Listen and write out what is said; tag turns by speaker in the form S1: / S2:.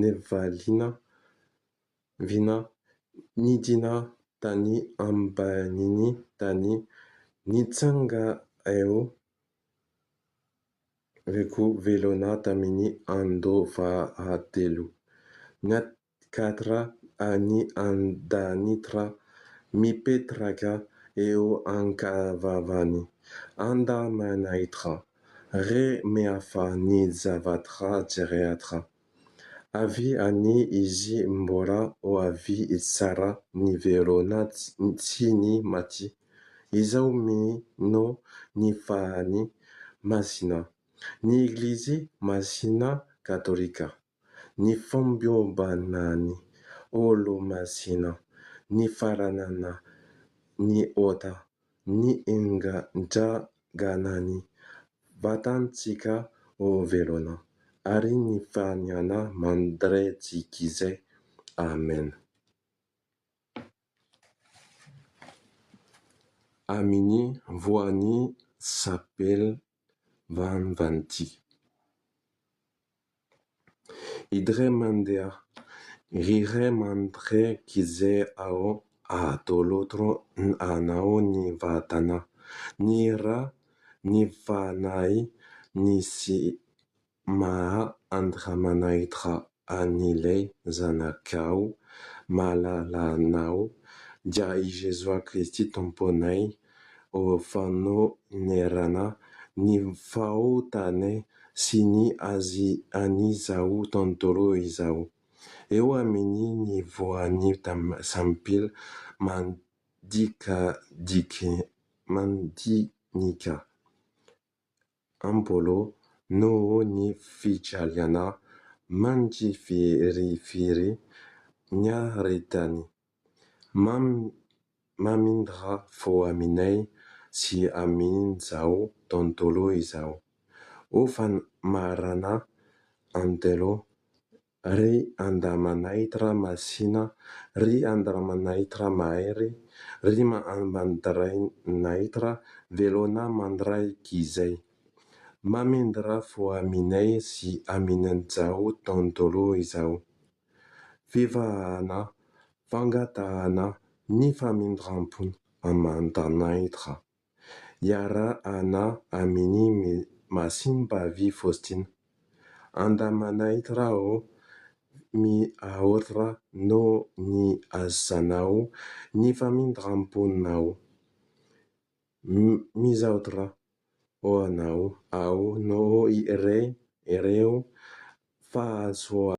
S1: nevalina vina nidina tany ambaniny tany nitsanga eo reko velona tamin'ny andro fahatelo. Niakatra any andanitra mipetraka eo ankavavany andamanaitra re meafa ny zavatra jerehatra. Avy any izy mbola ho avy tsara ny velona tsy ny maty. Izao no ny fahany masina. Ny Eglizy masina katolika, ny fombiombanany olo masina, ny faranana, ny ota, ny ingadraganany vatantsika ho velona, ary ny faniana mandrekizay. Amen. Amin'ny voan'ny sapel vanvanty. Idre mandeha, rire mandrekizay ao atolotro anao ny vatana, ny ra, ny fanahy, ny si maha andramanaitra an'ilay zanakao malalanao, dia i Jesoa Kristy tomponay, ho fanonerana ny fahotana sy ny an'izao tontolo izao. Eo amin'ny ny voan'ny sampil mandinika ampolo noho ny fijaliana mandifirifiry ny aretany. Mamindra fo aminay sy amin'izao tontolo izao. Ho marana antelo, ry andamanaitra masina, ry andamanaitra mahery, ry mandanaitra velona mandrakizay. Mamindra fo aminay sy amin'izao tontolo izao. Fivahana, fangatahana, ny famindrampo amandanaitra. Yara ana amin'ny Masimbavy Faustina. Andamanaitra o mi aotra no ny azanao ny famindramponao. Mizaotra o anao ao no ireo fahasoa.